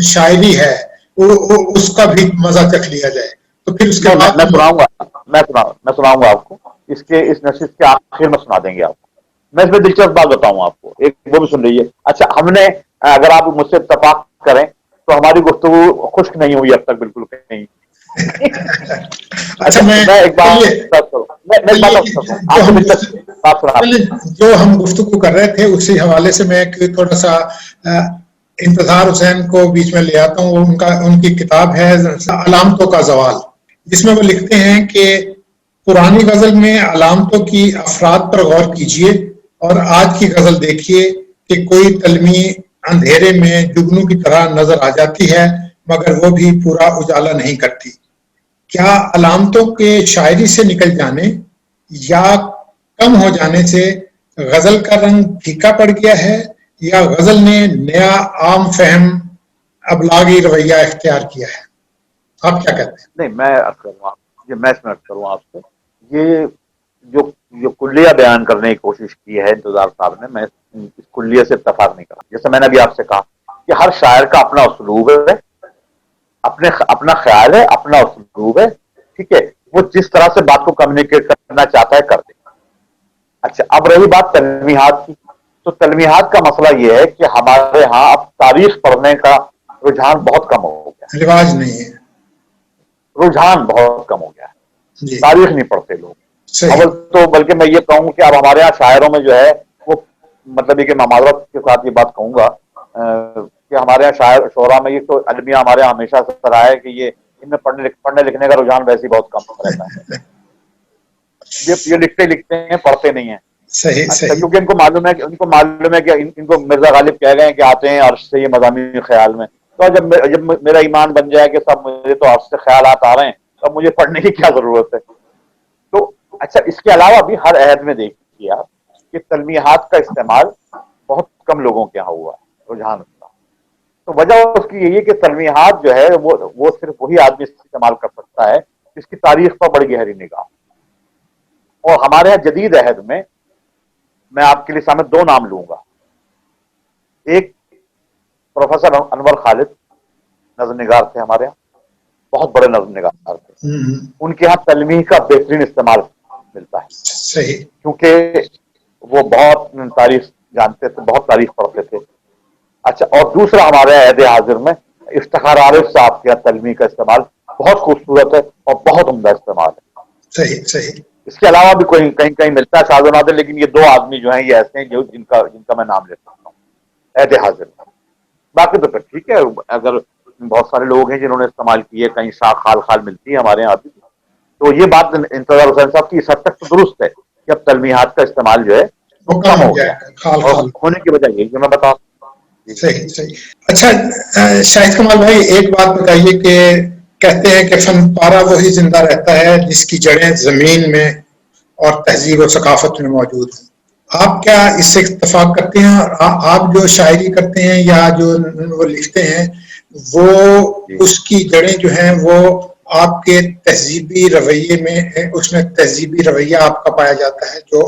شاعری ہے اس کا بھی مزہ چکھ لیا جائے، تو پھر اس کے نہیں بعد میں ہم. سناؤں گا، میں سناؤں گا آپ کو، اس نشست کے آخر میں سنا دیں گے آپ کو. میں اس میں دلچسپ بات بتاؤں آپ کو، ایک وہ بھی سن لیجیے. اچھا، ہم نے اگر آپ مجھ سے اتفاق کریں تو ہماری گفتگو خشک نہیں ہوئی اب تک بالکل کہیں. اچھا، اچھا میں ایک چلیے بات کروں، میں ایک بات چلیے کروں جو آپ کو ہم دلچسپ بات سنا. چلیے جو ہم گفتگو کر رہے تھے اسی حوالے سے میں ایک تھوڑا سا انتظار حسین کو بیچ میں لے آتا ہوں. ان کی کتاب ہے علامتوں کا زوال، جس میں وہ لکھتے ہیں کہ پرانی غزل میں علامتوں کی افراد پر غور کیجیے اور آج کی غزل دیکھیے کہ کوئی تلمی اندھیرے میں جگنو کی طرح نظر آ جاتی ہے مگر وہ بھی پورا اجالا نہیں کرتی. کیا علامتوں کے شاعری سے نکل جانے یا کم ہو جانے سے غزل کا رنگ پھیکا پڑ گیا ہے، یا غزل نے نیا عام فہم ابلاغی رویہ اختیار کیا ہے؟ آپ کیا کہتے ہیں؟ نہیں میں عرض کروں میں اس میں عرض کروں آپ سے، یہ جو کلیہ بیان کرنے کی کوشش کی ہے انتظار صاحب نے، میں اس کلیہ سے اتفاق نہیں کرا. جیسے میں نے ابھی آپ سے کہا کہ ہر شاعر کا اپنا اسلوب ہے، اپنا خیال ہے، اپنا اسلوب ہے، ٹھیک ہے، وہ جس طرح سے بات کو کمیونیکیٹ کرنا چاہتا ہے کر دے. اچھا، اب رہی بات تلمیحات کی، تو تلمیحات کا مسئلہ یہ ہے کہ ہمارے ہاں اب تاریخ پڑھنے کا رجحان بہت کم ہو گیا. رواج نہیں ہے. رجحان بہت کم ہو گیا ہے، جی تاریخ نہیں پڑھتے لوگ. صحیح. اول تو بلکہ میں یہ کہوں کہ اب ہمارے یہاں شاعروں میں جو ہے وہ، مطلب یہ کہ میں معذرت کے ساتھ یہ بات کہوں گا کہ ہمارے یہاں شعراء میں یہ تو المیہ ہمارے یہاں ہمیشہ سے رہا ہے کہ یہ ان میں پڑھنے لکھنے کا رجحان ویسے ہی بہت کم رہتا ہے. یہ لکھتے ہیں، پڑھتے نہیں ہیں. صحیح اچھا، صحیح. کیونکہ ان کو معلوم ہے کہ ان کو مرزا غالب کہہ گئے ہیں کہ آتے ہیں عرش سے یہ مضامین خیال میں. تو جب میرا ایمان بن جائے کہ سب مجھے تو عرش سے خیالات آ رہے ہیں، تب مجھے پڑھنے کی کیا ضرورت ہے. تو اچھا، اس کے علاوہ بھی ہر عہد میں دیکھیے آپ کہ تلمیحات کا استعمال بہت کم لوگوں کے یہاں ہوا ہے، رجحان کا. تو وجہ اس کی یہی ہے کہ تلمیحات جو ہے وہ صرف وہی آدمی استعمال کر سکتا ہے جس کی تاریخ پر بڑی گہری نگاہ. اور ہمارے یہاں جدید عہد میں آپ کے لیے سامنے دو نام لوں گا. ایک پروفیسر انور خالد نظم نگار تھے ہمارے یہاں، بہت بڑے نظم نگار تھے. ان کے یہاں تلمیح کا بہترین استعمال ملتا ہے صحیح. کیونکہ وہ بہت تاریخ جانتے تھے، بہت تاریخ پڑھتے تھے. اچھا، اور دوسرا ہمارے عہد حاضر میں افتخار عارف صاحب کے تلمیح کا استعمال بہت خوبصورت ہے اور بہت عمدہ استعمال ہے. صحیح صحیح. اس کے علاوہ بھی کہیں ملتا ہے شاذ و نادر، لیکن یہ دو آدمی جو ہیں یہ ایسے ہیں جن کا میں نام لے سکتا ہوں عہد حاضر میں. باقی تو پھر ٹھیک ہے، اگر بہت سارے لوگ ہیں جنہوں نے استعمال کیے، کہیں خال خال ملتی ہے ہمارے یہاں بھی. تو یہ بات انتظار حسین صاحب کی اس حد تک تو درست ہے کہ اب تلمیحات کا استعمال جو ہے وہ کم ہو گیا ہے، خال اور خال. ہونے کی وجہ یہی کہ میں بتا. صحیح صحیح. اچھا شاہد کمال بھائی، ایک بات بتائیے کہ کہتے ہیں کہ فن پارہ وہی زندہ رہتا ہے جس کی جڑیں زمین میں اور تہذیب و ثقافت میں موجود ہیں. آپ کیا اس سے اتفاق کرتے ہیں؟ اور آپ جو شاعری کرتے ہیں یا جو وہ لکھتے ہیں، وہ اس کی جڑیں جو ہیں وہ آپ کے تہذیبی رویے میں، اس میں تہذیبی رویہ آپ کا پایا جاتا ہے جو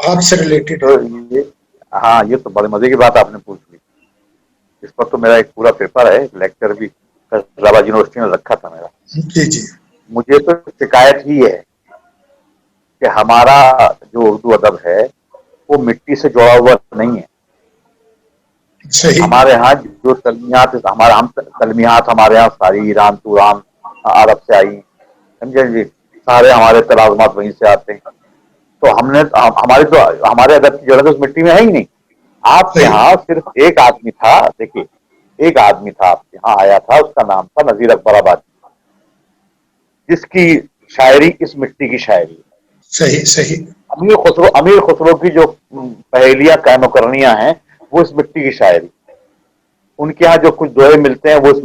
آپ سے ریلیٹڈ ہے؟ تو ہاں، یہ تو بڑے مزے کی بات آپ نے پوچھ لی. اس پر تو میرا ایک پورا پیپر ہے، لیکچر بھی فیصل آباد یونیورسٹی میں رکھا تھا میرا. جی جی. مجھے تو شکایت ہی ہے کہ ہمارا جو اردو ادب ہے وہ مٹی سے جڑا ہوا نہیں ہے. صحیح. ہمارے ہاں جو تلمیحات ہمارے یہاں ساری ایران توران عرب سے آئی, سمجھے جی, سارے ہمارے تلازمات وہیں سے آتے ہیں. تو ہمارے ادب کی جڑیں اس مٹی میں ہے ہی نہیں. آپ کے یہاں صرف ایک آدمی تھا, دیکھیے ایک آدمی تھا آپ کے یہاں آیا تھا, اس کا نام تھا نذیر اکبر آبادی, جس کی شاعری اس مٹی کی شاعری. صحیح صحیح. امیر خسرو کی جو پہیلیاں قائم کرنیاں ہیں وہ اس مٹی کی شاعری. ان کے یہاں جو کچھ دوہے ملتے ہیں وہ اس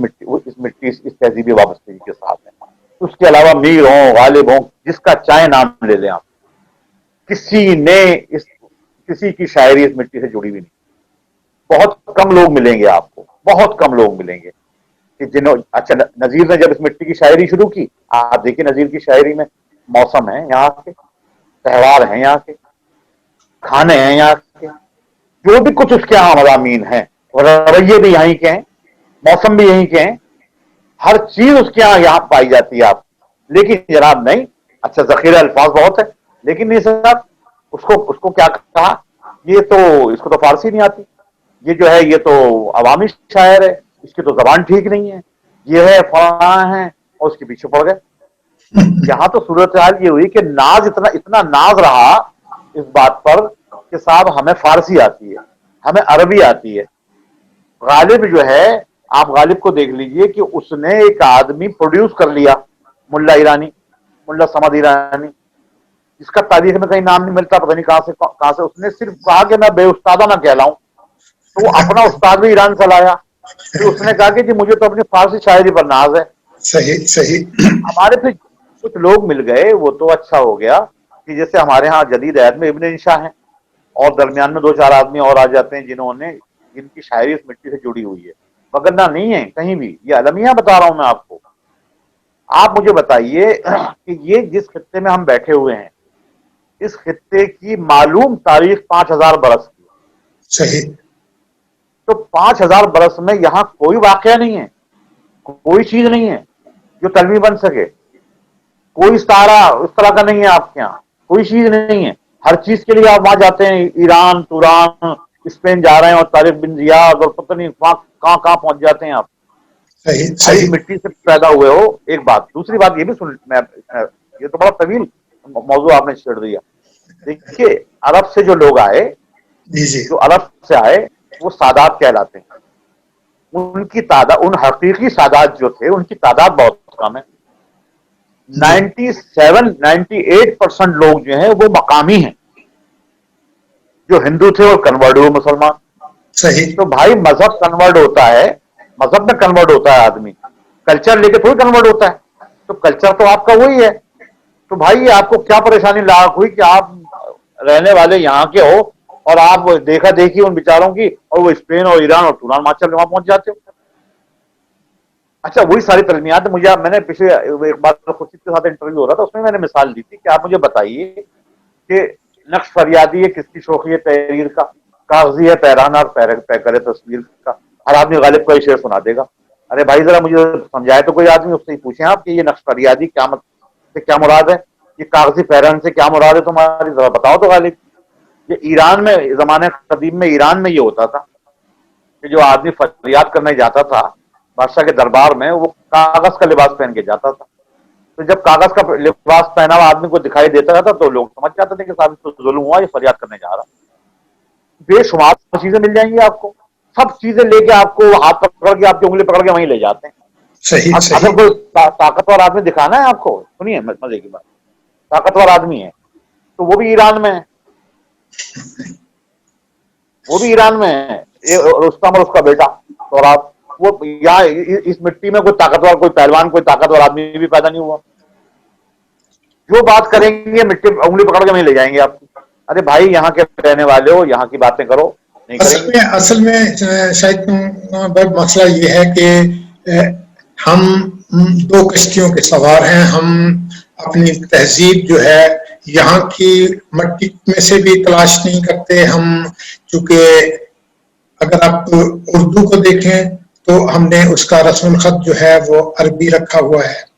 مٹی اس تہذیبی وابستگی کے ساتھ ہیں. اس کے علاوہ میر ہوں, غالب ہوں, جس کا چاہے نام لے لیں آپ, کسی کی شاعری اس مٹی سے جڑی ہوئی نہیں. بہت کم لوگ ملیں گے آپ کو, بہت کم لوگ ملیں گے کہ اچھا نذیر نے جب اس مٹی کی شاعری شروع کی, آپ دیکھیے نذیر کی شاعری میں موسم ہے یہاں کے, تہوار ہیں یہاں کے, کھانے ہیں یہاں کے, جو بھی کچھ اس کے یہاں مضامین ہیں, رویے بھی یہیں کے ہیں, موسم بھی یہیں کے ہیں, ہر چیز اس کے یہاں پائی جاتی ہے آپ. لیکن جناب نہیں, اچھا ذخیرہ الفاظ بہت ہے, لیکن نہیں صاحب اس کو کیا کہا, اس کو تو فارسی نہیں آتی, یہ جو ہے یہ تو عوامی شاعر ہے, اس کی تو زبان ٹھیک نہیں ہے, یہ ہے فلاں ہے, اور اس کے پیچھے پڑ گئے. یہاں تو صورتحال یہ ہوئی کہ ناز اتنا ناز رہا اس بات پر کہ صاحب ہمیں فارسی آتی ہے, ہمیں عربی آتی ہے. غالب جو ہے, آپ غالب کو دیکھ لیجئے کہ اس نے ایک آدمی پروڈیوس کر لیا, ملا صمد ایرانی, جس کا تاریخ میں کہیں نام نہیں ملتا, پتہ نہیں کہاں سے. اس نے صرف کہا کہ میں بے استادہ نہ کہلاؤں, تو وہ اپنا استاد بھی ایران سے لایا. پھر اس نے کہا کہ جی مجھے تو اپنی فارسی شاعری پر ناز ہے. صحیح صحیح. ہمارے پھر کچھ لوگ مل گئے, وہ تو اچھا ہو گیا کہ جیسے ہمارے ہاں جدید عہد میں ابن انشا ہیں, اور درمیان میں 2-4 آدمی اور آ جاتے ہیں جن کی شاعری اس مٹی سے جڑی ہوئی ہے, وگرنہ نہیں ہے کہیں بھی. یہ المیہ بتا رہا ہوں میں آپ کو. آپ مجھے بتائیے کہ یہ جس خطے میں ہم بیٹھے ہوئے ہیں, اس خطے کی معلوم تاریخ 5000 برس کی. صحیح. تو 5000 برس میں یہاں کوئی واقعہ نہیں ہے, کوئی چیز نہیں ہے جو تلوی بن سکے, کوئی ستارہ اس طرح کا نہیں ہے آپ کے یہاں, کوئی چیز نہیں ہے. ہر چیز کے لیے آپ وہاں جاتے ہیں, ایران, توران, اسپین جا رہے ہیں, اور طارق بن زیاد اور پتہ نہیں کہاں پہنچ جاتے ہیں آپ. صحیح بھائی صحیح. مٹی سے پیدا ہوئے ہو, ایک بات. دوسری بات یہ بھی سن, یہ تو بڑا طویل موضوع آپ نے چھیڑ دیا. دیکھیے عرب سے جو لوگ آئے, جی جی. جو عرب سے آئے وہ سادات کہلاتے ہیں. ان کی تعداد, ان حقیقی سادات جو تھے ان کی تعداد بہت کم ہے. 97-98% لوگ جو ہیں وہ مقامی ہیں, جو ہندو تھے اور کنورٹ ہوئے مسلمان. صحیح. تو بھائی مذہب کنورٹ ہوتا ہے, مذہب میں کنورٹ ہوتا ہے آدمی, کلچر لے کے تھوڑی کنورٹ ہوتا ہے. تو کلچر تو آپ کا وہی ہے. تو بھائی آپ کو کیا پریشانی لاحق ہوئی کہ آپ رہنے والے یہاں کے ہو, اور آپ دیکھا دیکھی ان بیچاروں کی, اور وہ اسپین اور ایران اور توران ماچل وہاں پہنچ جاتے ہو. اچھا وہی ساری تلمیات میں نے پچھلے ایک بار خورشید کے ساتھ انٹرویو ہو رہا تھا, اس میں نے مثال دی تھی کہ آپ مجھے بتائیے کہ نقش فریادی ہے کس کی شوخی ہے تحریر کا, کاغذی ہے پیرانہ اور پیکر تصویر کا. ہر آدمی غالب کا ہی شعر سنا دے گا. ارے بھائی ذرا مجھے سمجھائے تو کوئی آدمی, اس سے ہی پوچھیں آپ کہ یہ نقش فریادی سے کیا مراد ہے, یہ کاغذی پیران سے کیا مراد ہے تمہاری, ذرا بتاؤ تو غالب. یہ ایران میں, زمانے قدیم میں ایران میں یہ ہوتا تھا کہ جو آدمی فریاد کرنے جاتا تھا بادشاہ کے دربار میں, وہ کاغذ کا لباس پہن کے جاتا تھا. تو جب کاغذ کا لباس پہنا ہوا آدمی کو دکھائی دیتا تھا تو لوگ سمجھ جاتے تھے کہ صاحب تو ظلم ہوا, یہ فریاد کرنے جا رہا. بے شمار چیزیں مل جائیں گی آپ کو, سب چیزیں لے کے آپ کو ہاتھ پکڑ کے, آپ کی انگلی پکڑ کے وہیں لے جاتے ہیں. صحیح اگر صحیح. کوئی طاقتور آدمی دکھانا ہے آپ کو, سنیے مزے کی بات, طاقتور آدمی ہے تو وہ بھی ایران میں ہے, وہ بھی ایران میں ہے. رستم اور اس کا بیٹا سوراب, وہ یہاں اس مٹی میں کوئی طاقتور, کوئی پہلوان, کوئی طاقتور آدمی بھی پیدا نہیں ہوا. جو بات کریں گے مٹی انگلی پکڑ کے وہیں لے جائیں گے آپ کو. ارے بھائی یہاں کے رہنے والے ہو, یہاں کی باتیں کرو, نہیں کریں گے. اصل میں شاید بڑا مسئلہ یہ ہے کہ ہم 2 کشتیوں کے سوار ہیں. ہم اپنی تہذیب جو ہے یہاں کی مٹی میں سے بھی تلاش نہیں کرتے. ہم چونکہ اگر آپ اردو کو دیکھیں تو ہم نے اس کا رسم الخط جو ہے وہ عربی رکھا ہوا ہے.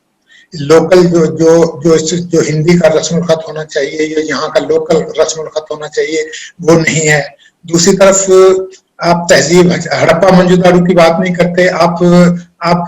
لوکل جو ہندی کا رسم الخط ہونا چاہیے یا یہاں کا لوکل رسم الخط ہونا چاہیے وہ نہیں ہے. دوسری طرف آپ تہذیب ہڑپا موہنجو داڑو کی بات نہیں کرتے, آپ آپ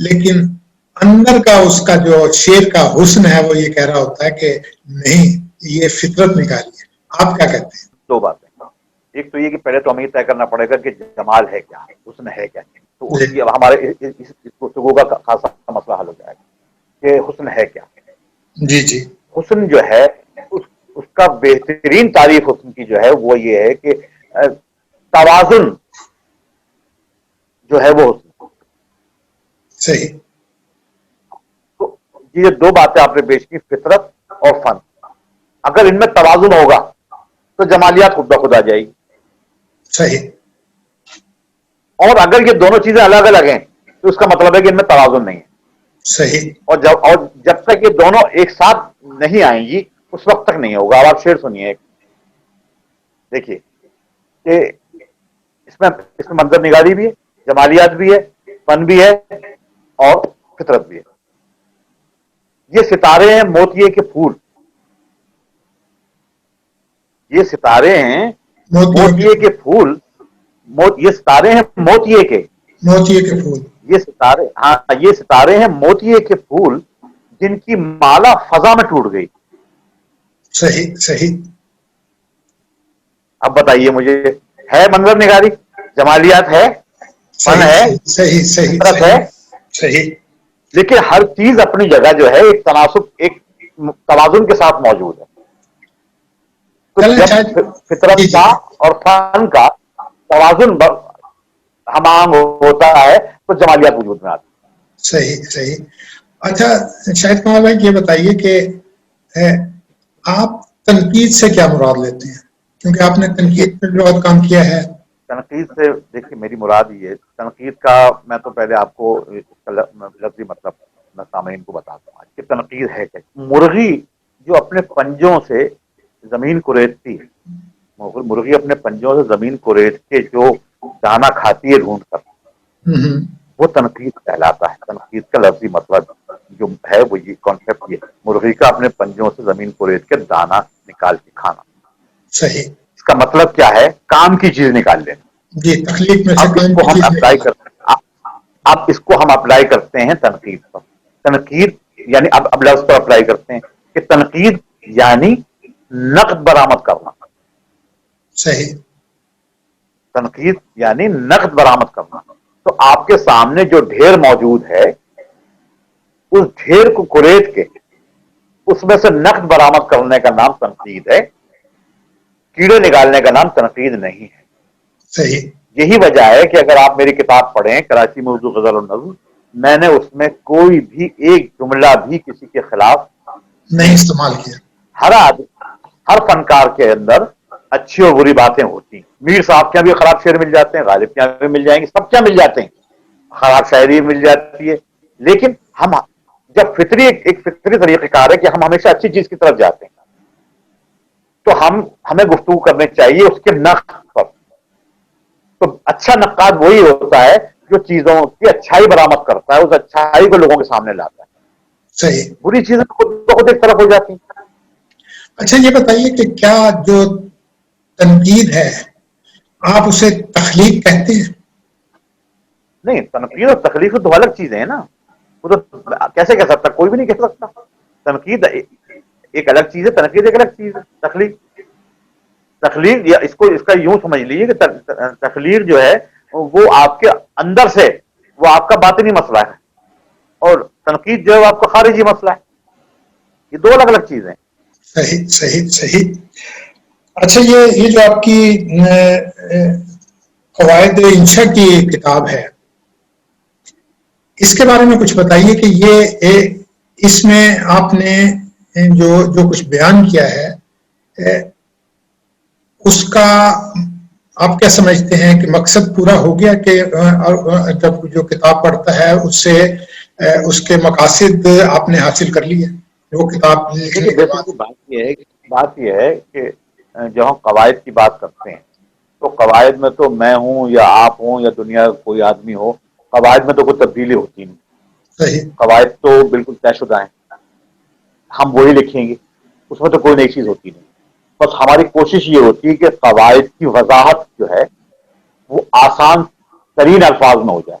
لیکن اندر کا اس کا جو شیر کا حسن ہے وہ یہ کہہ رہا ہوتا ہے کہ نہیں، یہ فطرت نکالی ہے. آپ کیا کہتے ہیں؟ دو باتیں. ایک تو یہ کہ پہلے تو ہمیں یہ طے کرنا پڑے گا کہ جمال ہے کیا، حسن ہے کیا. تو اس کی ہمارے اس گفتگو کا خاصا مسئلہ حل ہو جائے گا کہ حسن ہے کیا. جی جی. حسن جو ہے اس کا بہترین تعریف حسن کی جو ہے وہ یہ ہے کہ توازن جو ہے وہ حسن. صحیح. تو یہ دو باتیں آپ نے پیش کی، فطرت اور فن. اگر ان میں توازن ہوگا تو جمالیات خود بخود آ جائے گی. صحیح. اور اگر یہ دونوں چیزیں الگ الگ ہیں تو اس کا مطلب ہے کہ ان میں توازن نہیں ہے. صحیح. اور جب تک یہ دونوں ایک ساتھ نہیں آئیں گی اس وقت تک نہیں ہوگا. اب آپ شعر سنیے. دیکھیے کہ اس میں منظر نگاری بھی ہے، جمالیات بھی ہے، فن بھی ہے اور فطرت بھی ہے. یہ ستارے ہیں موتیے کے پھول، یہ ستارے ہیں موتیے کے پھول، یہ ستارے ہیں موتیے کے پھول، یہ ستارے ہیں موتیے کے پھول جن کی مالا فضا میں ٹوٹ گئی. صحیح صحیح. اب بتائیے مجھے، ہے منظر نگاری، جمالیات ہے، فن ہے، صحیح صحیح فطرت ہے، صحیح. لیکن ہر چیز اپنی جگہ جو ہے ایک تناسب، ایک توازن کے ساتھ موجود ہے. تو جب فطرت کا اور فن کا توازن ہم آہنگ ہوتا ہے تو جمالیات وجود میں آتی. صحیح صحیح. اچھا شاہد کمال بھائی یہ بتائیے کہ آپ تنقید سے کیا مراد لیتے ہیں؟ کیونکہ آپ نے تنقید پر بہت کام کیا ہے. تنقید سے دیکھیے میری مراد یہ، تنقید کا میں تو پہلے آپ کو لفظی مطلب میں سامعین کو بتاتا ہوں کہ تنقید ہے کیا. مرغی جو اپنے پنجوں سے زمین کوریدتی ہے، مرغی اپنے پنجوں سے زمین کورید کے جو دانا کھاتی ہے ڈھونڈ کر، وہ تنقید کہلاتا ہے. تنقید کا لفظی مطلب جو ہے وہ یہ کانسیپٹ، یہ مرغی کا اپنے پنجوں سے زمین کورید کے دانا نکال کے کھانا. صحیح. اس کا مطلب کیا ہے؟ کام کی چیز نکال لینا. جی، تخلیق میں سے اب اس کو ہم اپلائی کرتے ہیں، اب اس کو ہم اپلائی کرتے ہیں تنقید پر. تنقید یعنی اب لفظ پر اپلائی کرتے ہیں کہ تنقید یعنی نقد برآمد کرنا. صحیح. تنقید یعنی نقد برآمد کرنا. تو آپ کے سامنے جو ڈھیر موجود ہے اس ڈھیر کو کرید کے اس میں سے نقد برآمد کرنے کا نام تنقید ہے. کیڑے نکالنے کا نام تنقید نہیں ہے. صحیح. یہی وجہ ہے کہ اگر آپ میری کتاب پڑھیں کراچی میں اردو غزل و نظم، میں نے اس میں کوئی بھی ایک جملہ بھی کسی کے خلاف نہیں استعمال کیا. ہر فنکار کے اندر اچھی اور بری باتیں ہوتی ہیں. میر صاحب کے یہاں بھی خراب شعر مل جاتے ہیں، غالب کے یہاں بھی مل جائیں گے، سب کے یہاں مل جاتے ہیں، خراب شاعری مل جاتی ہے. لیکن ہم جب ایک فطری طریقہ کار ہے کہ ہم ہمیشہ اچھی چیز کی طرف جاتے ہیں، تو ہمیں گفتگو کرنے چاہیے اس کے نقد پر. تو اچھا نقاد وہی ہوتا ہے جو چیزوں کی اچھائی برآمد کرتا ہے، اس اچھائی کو لوگوں کے سامنے لاتا ہے. صحیح. بری چیزیں خود ایک طرف ہو جاتی ہیں. اچھا یہ بتائیے کہ کیا جو تنقید ہے آپ اسے تخلیق کہتے ہیں؟ نہیں، تنقید اور تخلیق تو الگ چیزیں ہیں نا. وہ تو کیسے کہہ سکتا، کوئی بھی نہیں کہہ سکتا. تنقید ایک الگ چیز ہے، تنقید ایک الگ چیز ہے. تخلیق یا اس کا یوں سمجھ لیجیے کہ تخلیق جو ہے وہ آپ کے اندر سے، وہ آپ کا باطنی مسئلہ ہے، اور تنقید جو ہے وہ آپ کا خارجی مسئلہ ہے. یہ دو الگ الگ چیزیں. صحیح صحیح صحیح. اچھا یہ جو آپ کی قواعد انشا کی کتاب ہے، اس کے بارے میں کچھ بتائیے کہ یہ اس میں آپ نے جو کچھ بیان کیا ہے اس کا آپ کیا سمجھتے ہیں کہ مقصد پورا ہو گیا کہ جب جو کتاب پڑھتا ہے اس سے اس کے مقاصد آپ نے حاصل کر لیے وہ کتاب لکھنے کے بعد؟ بات یہ ہے کہ جب ہم قواعد کی بات کرتے ہیں تو قواعد میں تو میں ہوں یا آپ ہوں یا دنیا کوئی آدمی ہو، قواعد میں تو کوئی تبدیلی ہوتی نہیں. صحیح. قواعد تو بالکل طے شدہ ہیں، ہم وہی لکھیں گے، اس میں تو کوئی نئی چیز ہوتی نہیں. بس ہماری کوشش یہ ہوتی ہے کہ قواعد کی وضاحت جو ہے وہ آسان ترین الفاظ میں ہو جائے.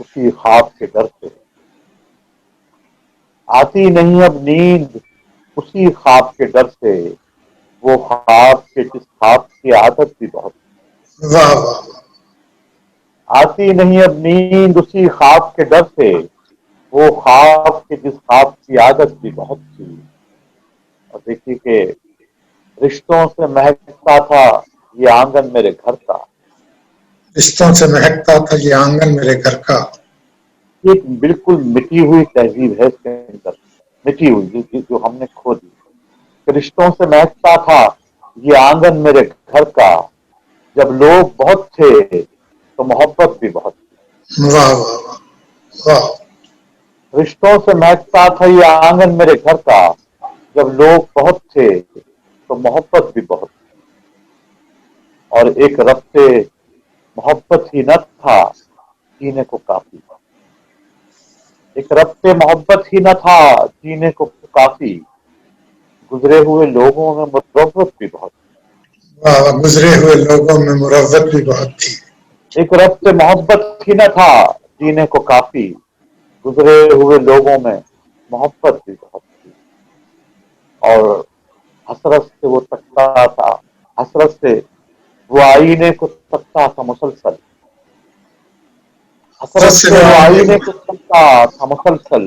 اسی خواب کے ڈر سے، آتی نہیں اب نیند اسی خواب کے ڈر سے، وہ خواب کے جس خواب کی عادت بھی بہت، واہ واہ واہ، آتی نہیں اب نیند اسی خواب کے ڈر سے، وہ خواب کے جس خواب کی عادت بھی بہت تھی۔ اور دیکھیے کہ رشتوں سے مہکتا تھا یہ آنگن میرے گھر کا، رشتوں سے مہکتا تھا یہ آنگن میرے گھر کا، ایک بالکل مٹی ہوئی تہذیب ہے اس کے اندر، مٹی ہوئی جو ہم نے کھو دی۔ رشتوں سے مہکتا تھا یہ آنگن میرے گھر کا، جب لوگ بہت تھے تو محبت بھی بہت تھی۔ واہ واہ واہ واہ، رشتوں سے مہکتا تھا یہ آنگن میرے گھر کا، جب لوگ بہت تھے تو محبت بھی بہت تھی۔ اور ایک ربط محبت ہی نہ تھا جینے کو کافی، ایک ربط محبت ہی نہ تھا جینے کو کافی، گزرے ہوئے لوگوں میں مروت بھی بہت تھی۔ واہ واہ، گزرے ہوئے لوگوں میں مروت بھی بہت تھی۔ ایک ربط محبت ہی نہ تھا جینے کو کافی، گزرے ہوئے لوگوں میں محبت بھی بہت تھی۔ اور حسرت سے وہ تکتا تھا، حسرت سے وہ آئینے کو تکتا تھا مسلسل، حسرت سے وہ آئینے کو تکتا تھا مسلسل،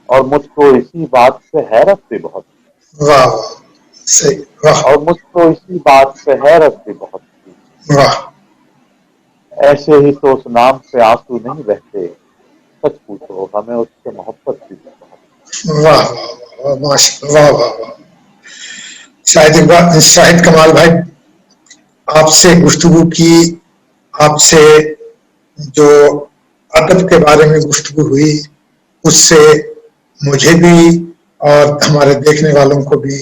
اور مجھ کو اسی بات پہ حیرت بھی بہت تھی، واہ واہ، صحیح، واہ اور مجھ کو اسی بات پہ حیرت بھی بہت تھی۔ واہ ایسے ہی تو اس نام پہ آنسو نہیں بہتے، سچ پوچھو ہمیں اس سے محبت بھی بہت تھی۔ واہ واہ، ماشاء اللہ، واہ واہ واہ۔ شاہد کمال بھائی، آپ سے گفتگو کی، آپ سے جو ادب کے بارے میں گفتگو ہوئی، اس سے مجھے بھی اور ہمارے دیکھنے والوں کو بھی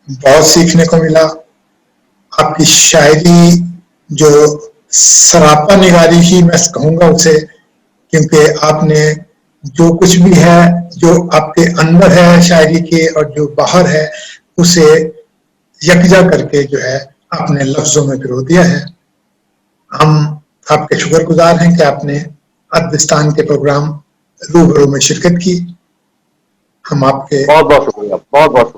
بہت سیکھنے کو ملا۔ آپ کی شاعری جو سراپا نگاری ہی میں کہوں گا اسے، کیونکہ آپ نے جو کچھ بھی ہے جو آپ کے اندر ہے شاعری کے اور جو باہر ہے اسے یکجا کر کے جو ہے آپ نے لفظوں میں پرو دیا ہے۔ ہم آپ کے شکر گزار ہیں کہ آپ نے ادبستان کے پروگرام روبرو میں شرکت کی۔ ہم آپ کے بہت بہت شکریہ، بہت بہت شکریہ۔